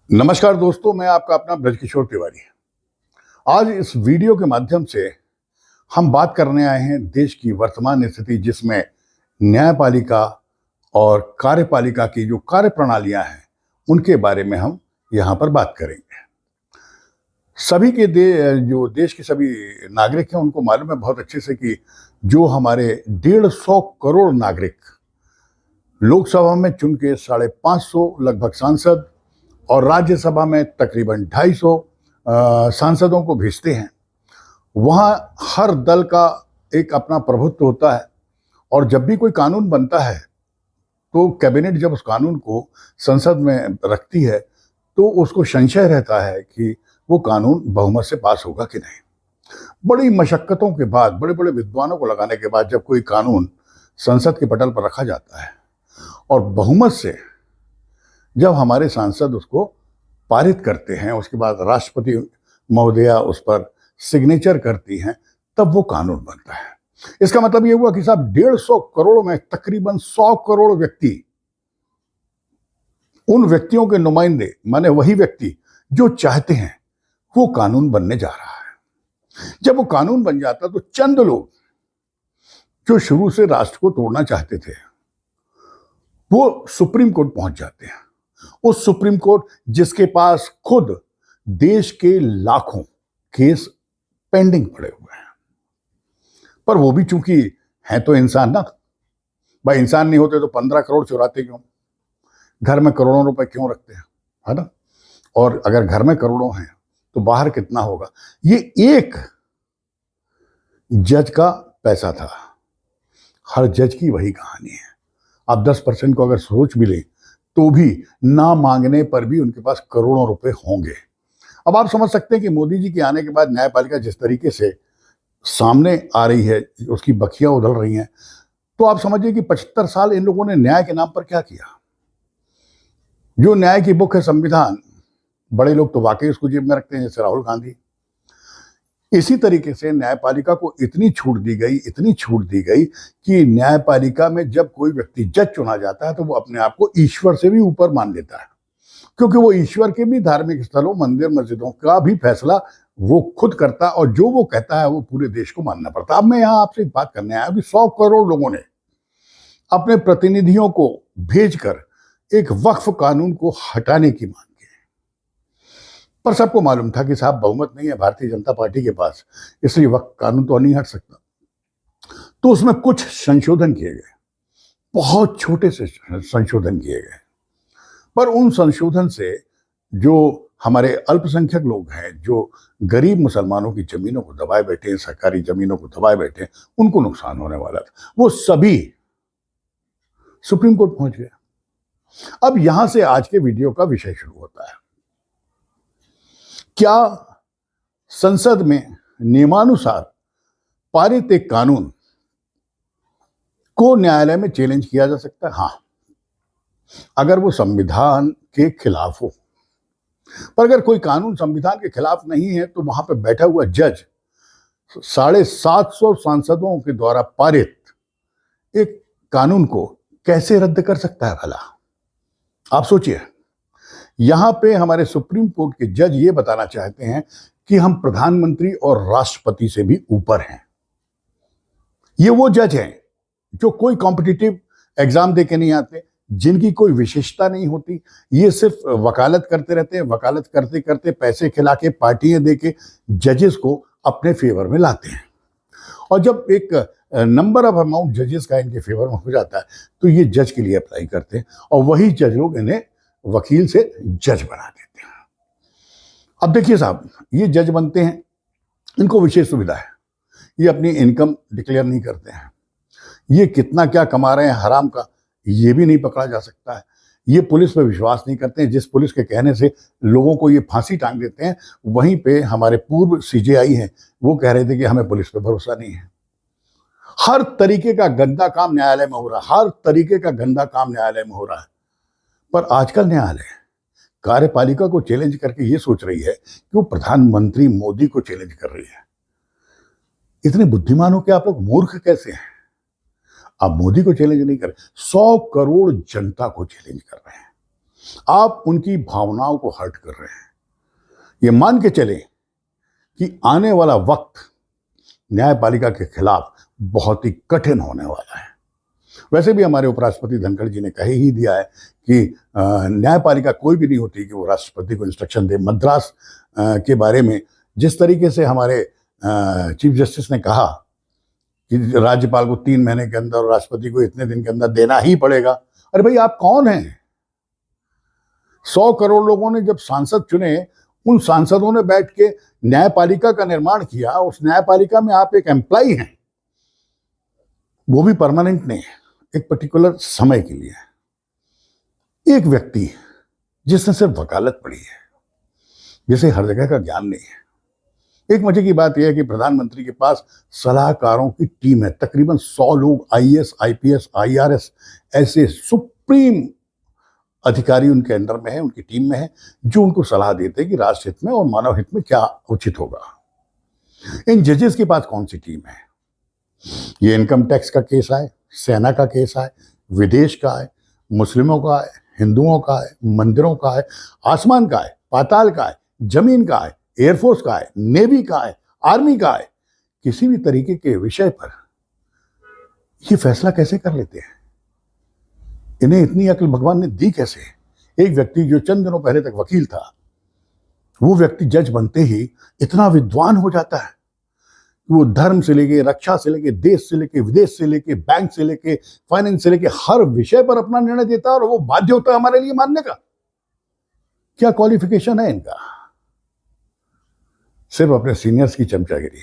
नमस्कार दोस्तों, मैं आपका अपना ब्रजकिशोर तिवारी। आज इस वीडियो के माध्यम से हम बात करने आए हैं देश की वर्तमान स्थिति, जिसमें न्यायपालिका और कार्यपालिका की जो कार्य प्रणालियां हैं उनके बारे में हम यहाँ पर बात करेंगे। सभी के जो देश के सभी नागरिक हैं उनको मालूम है बहुत अच्छे से कि जो हमारे 150 करोड़ नागरिक लोकसभा में चुन के 550 लगभग सांसद और राज्यसभा में तकरीबन 250 सांसदों को भेजते हैं, वहाँ हर दल का एक अपना प्रभुत्व होता है। और जब भी कोई कानून बनता है तो कैबिनेट जब उस कानून को संसद में रखती है तो उसको संशय रहता है कि वो कानून बहुमत से पास होगा कि नहीं। बड़ी मशक्कतों के बाद, बड़े बड़े विद्वानों को लगाने के बाद जब कोई कानून संसद के पटल पर रखा जाता है और बहुमत से जब हमारे सांसद उसको पारित करते हैं, उसके बाद राष्ट्रपति महोदया उस पर सिग्नेचर करती हैं, तब वो कानून बनता है। इसका मतलब ये हुआ कि साहब 150 करोड़ में तकरीबन 100 करोड़ व्यक्ति, उन व्यक्तियों के नुमाइंदे, माने वही व्यक्ति जो चाहते हैं वो कानून बनने जा रहा है। जब वो कानून बन जाता तो चंद लोग जो शुरू से राष्ट्र को तोड़ना चाहते थे वो सुप्रीम कोर्ट पहुंच जाते हैं। उस सुप्रीम कोर्ट जिसके पास खुद देश के लाखों केस पेंडिंग पड़े हुए हैं, पर वो भी चूंकि हैं तो इंसान ना भाई, इंसान नहीं होते तो 15 करोड़ चुराते क्यों, घर में करोड़ों रुपए क्यों रखते हैं, है ना। और अगर घर में करोड़ों हैं तो बाहर कितना होगा। ये एक जज का पैसा था, हर जज की वही कहानी है। आप 10% को अगर सोच भी लें तो भी ना मांगने पर भी उनके पास करोड़ों रुपए होंगे। अब आप समझ सकते हैं कि मोदी जी के आने के बाद न्यायपालिका जिस तरीके से सामने आ रही है, उसकी बखियां उधल रही हैं, तो आप समझिए कि 75 साल इन लोगों ने न्याय के नाम पर क्या किया। जो न्याय की बुक है संविधान, बड़े लोग तो वाकई उसको जेब में रखते हैं, जैसे राहुल गांधी। इसी तरीके से न्यायपालिका को इतनी छूट दी गई कि न्यायपालिका में जब कोई व्यक्ति जज चुना जाता है तो वो अपने आप को ईश्वर से भी ऊपर मान लेता है, क्योंकि वो ईश्वर के भी धार्मिक स्थलों, मंदिर मस्जिदों का भी फैसला वो खुद करता है, और जो वो कहता है वो पूरे देश को मानना पड़ता है। अब मैं यहाँ आपसे बात करने आया कि 100 करोड़ लोगों ने अपने प्रतिनिधियों को भेजकर एक वक्फ कानून को हटाने की मांग, पर सबको मालूम था कि साहब बहुमत नहीं है भारतीय जनता पार्टी के पास, इसलिए वक्त कानून तो नहीं हट सकता। तो उसमें कुछ संशोधन किए गए, बहुत छोटे से संशोधन किए गए, पर उन संशोधन से जो हमारे अल्पसंख्यक लोग हैं, जो गरीब मुसलमानों की जमीनों को दबाए बैठे हैं, सरकारी जमीनों को दबाए बैठे हैं, उनको नुकसान होने वाला था। वो सभी सुप्रीम कोर्ट पहुंच गए। अब यहां से आज के वीडियो का विषय शुरू होता है। क्या संसद में नियमानुसार पारित एक कानून को न्यायालय में चैलेंज किया जा सकता है? हाँ, अगर वो संविधान के खिलाफ हो। पर अगर कोई कानून संविधान के खिलाफ नहीं है तो वहां पर बैठा हुआ जज 750 सांसदों के द्वारा पारित एक कानून को कैसे रद्द कर सकता है भला? आप सोचिए। यहां पे हमारे सुप्रीम कोर्ट के जज ये बताना चाहते हैं कि हम प्रधानमंत्री और राष्ट्रपति से भी ऊपर हैं। ये वो जज हैं जो कोई कॉम्पिटिटिव एग्जाम दे के नहीं आते, जिनकी कोई विशेषता नहीं होती, ये सिर्फ वकालत करते रहते हैं, वकालत करते करते पैसे खिला के, पार्टियां दे के जजेस को अपने फेवर में लाते हैं। और जब एक नंबर ऑफ अमाउंट जजेस का इनके फेवर में हो जाता है तो ये जज के लिए अप्लाई करते हैं, और वही जज लोग इन्हें वकील से जज बना देते हैं। अब देखिए साहब, ये जज बनते हैं, इनको विशेष सुविधा है, ये अपनी इनकम डिक्लेयर नहीं करते हैं, ये कितना क्या कमा रहे हैं हराम का ये भी नहीं पकड़ा जा सकता है, ये पुलिस पर विश्वास नहीं करते हैं, जिस पुलिस के कहने से लोगों को ये फांसी टांग देते हैं, वहीं पे हमारे पूर्व सीजेआई हैं, वो कह रहे थे कि हमें पुलिस पे भरोसा नहीं है। हर तरीके का गंदा काम न्यायालय में हो रहा है, हर तरीके का गंदा काम न्यायालय में हो रहा है। पर आजकल न्यायालय कार्यपालिका को चैलेंज करके ये सोच रही है कि वो प्रधानमंत्री मोदी को चैलेंज कर रही है। इतने बुद्धिमान हो कि आप लोग मूर्ख कैसे हैं? आप मोदी को चैलेंज नहीं कर रहे, 100 करोड़ जनता को चैलेंज कर रहे हैं। आप उनकी भावनाओं को हर्ट कर रहे हैं। ये मान के चले कि आने वाला वक्त न्यायपालिका के खिलाफ बहुत ही कठिन होने वाला है। वैसे भी हमारे उपराष्ट्रपति धनखड़ जी ने कह ही दिया है कि न्यायपालिका कोई भी नहीं होती कि वो राष्ट्रपति को इंस्ट्रक्शन दे। मद्रास के बारे में जिस तरीके से हमारे चीफ जस्टिस ने कहा कि राज्यपाल को 3 महीने के अंदर और राष्ट्रपति को इतने दिन के अंदर देना ही पड़ेगा। अरे भाई, आप कौन हैं? 100 करोड़ लोगों ने जब सांसद चुने, उन सांसदों ने बैठ के न्यायपालिका का निर्माण किया। उस न्यायपालिका में आप एक एम्प्लॉय हैं, वो भी परमानेंट नहीं है, एक पर्टिकुलर समय के लिए। एक व्यक्ति जिसने सिर्फ वकालत पढ़ी है, जिसे हर जगह का ज्ञान नहीं है। एक मजे की बात यह है कि प्रधानमंत्री के पास सलाहकारों की टीम है, तकरीबन 100 लोग, आईएएस, आईपीएस, आईआरएस, ऐसे सुप्रीम अधिकारी उनके अंडर में है, उनकी टीम में है, जो उनको सलाह देते हैं कि राष्ट्र हित में और मानव हित में क्या उचित होगा। इन जजेस के पास कौन सी टीम है? ये इनकम टैक्स का केस आए, सेना का केस आए, विदेश का आए, मुस्लिमों का आए, हिंदुओं का आए, मंदिरों का आए, आसमान का आए, पाताल का आए, जमीन का आए, एयरफोर्स का आए, नेवी का आए, आर्मी का आए, किसी भी तरीके के विषय पर ये फैसला कैसे कर लेते हैं? इन्हें इतनी अक्ल भगवान ने दी कैसे? एक व्यक्ति जो चंद दिनों पहले तक वकील था, वो व्यक्ति जज बनते ही इतना विद्वान हो जाता है कि वो धर्म से लेके, रक्षा से लेके, देश से लेके, विदेश से लेके, बैंक से लेके, फाइनेंस से लेके, हर विषय पर अपना निर्णय देता है और वो बाध्य होता है हमारे लिए मानने का। क्या क्वालिफिकेशन है इनका? सिर्फ अपने सीनियर्स की चमचागिरी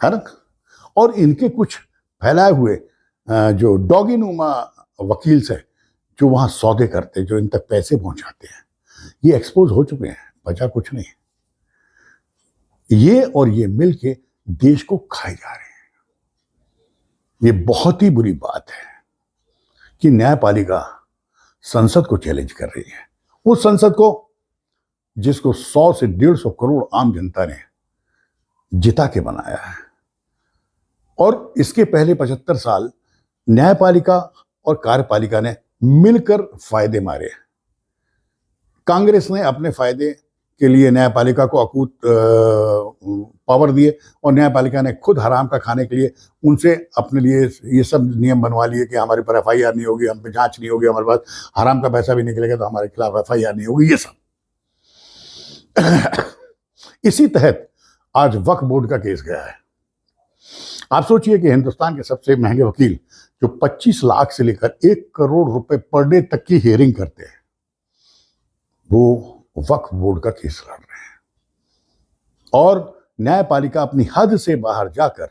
है ना? और इनके कुछ फैलाए हुए जो डॉगिनुमा वकील से जो वहां सौदे करते, जो इन तक पैसे पहुंचाते हैं, ये एक्सपोज हो चुके हैं। बचा कुछ नहीं। ये और ये मिलके देश को खाए जा रहे हैं। ये बहुत ही बुरी बात है कि न्यायपालिका संसद को चैलेंज कर रही है। उस संसद को जिसको 100 से 150 करोड़ आम जनता ने जिता के बनाया है। और इसके पहले 75 साल न्यायपालिका और कार्यपालिका ने मिलकर फायदे मारे। कांग्रेस ने अपने फायदे के लिए न्यायपालिका को अकूत पावर दिए और न्यायपालिका ने खुद हराम का खाने के लिए उनसे अपने लिए ये सब नियम बनवा लिए कि हमारे पर एफआईआर नहीं होगी, हम पे जांच नहीं होगी, हमारे पास हराम का पैसा भी निकलेगा तो हमारे खिलाफ एफआईआर नहीं होगी। ये सब इसी तहत आज वक्फ बोर्ड का केस गया है। आप सोचिए कि हिंदुस्तान के सबसे महंगे वकील जो 25 लाख से लेकर 1 करोड़ रुपए पर डे तक की हियरिंग करते हैं, वो वक्फ बोर्ड का केस लड़ रहे हैं। और न्यायपालिका अपनी हद से बाहर जाकर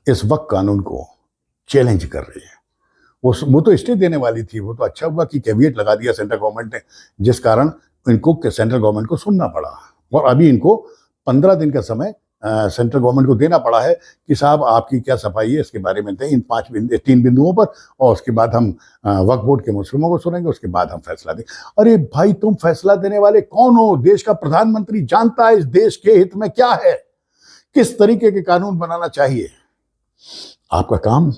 इस वक्फ कानून को चैलेंज कर रही है। वो तो स्टे देने वाली थी। वो तो अच्छा हुआ कि कैविएट लगा दिया सेंट्रल गवर्नमेंट ने, जिस कारण इनको सेंट्रल गवर्नमेंट को सुनना पड़ा। और अभी इनको 15 दिन का समय सेंट्रल गवर्नमेंट को देना पड़ा है कि साहब आपकी क्या सफाई है इसके बारे में दें इन 3 बिंदुओं पर, और उसके बाद हम वक्फ बोर्ड के मुस्लिमों को सुनेंगे, उसके बाद हम फैसला दें। अरे भाई, तुम फैसला देने वाले कौन हो? देश का प्रधानमंत्री जानता है इस देश के हित में क्या है, किस तरीके के कानून बनाना चाहिए। आपका काम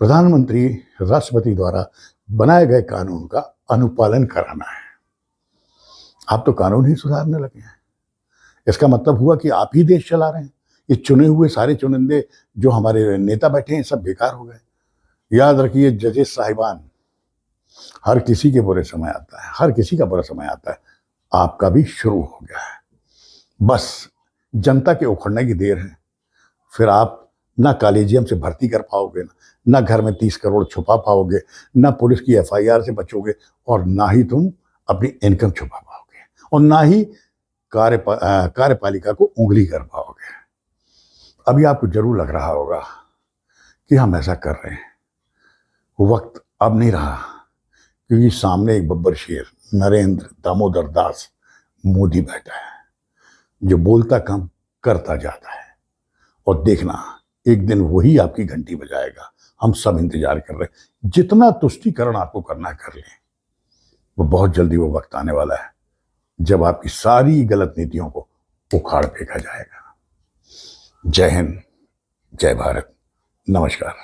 प्रधानमंत्री, राष्ट्रपति द्वारा बनाए गए कानून का अनुपालन कराना है। आप तो कानून ही सुधारने लगे हैं। इसका मतलब हुआ कि आप ही देश चला रहे हैं। ये चुने हुए सारे चुनिंदे जो हमारे नेता बैठे हैं सब बेकार हो गए। याद रखिए जजेस साहिबान, हर किसी के बुरे समय आता है, हर किसी का बुरा समय आता है। आपका भी शुरू हो गया है। बस जनता के उखड़ने की देर है। फिर आप ना कॉलेजियम से भर्ती कर पाओगे, ना घर में 30 करोड़ छुपा पाओगे, ना पुलिस की एफआईआर से बचोगे, और ना ही तुम अपनी इनकम छुपा पाओगे, और ना ही कार्यपालिका को उंगली कर पाओगे। अभी आपको जरूर लग रहा होगा कि हम ऐसा कर रहे हैं। वक्त अब नहीं रहा, क्योंकि सामने एक बब्बर शेर नरेंद्र दामोदर दास मोदी बैठा है, जो बोलता कम करता जाता है। और देखना, एक दिन वही आपकी घंटी बजाएगा। हम सब इंतजार कर रहे हैं। जितना तुष्टीकरण आपको करना है कर लें। वो बहुत जल्दी वो वक्त आने वाला है जब आपकी सारी गलत नीतियों को उखाड़ फेंका जाएगा। जय हिंद, जय भारत, नमस्कार।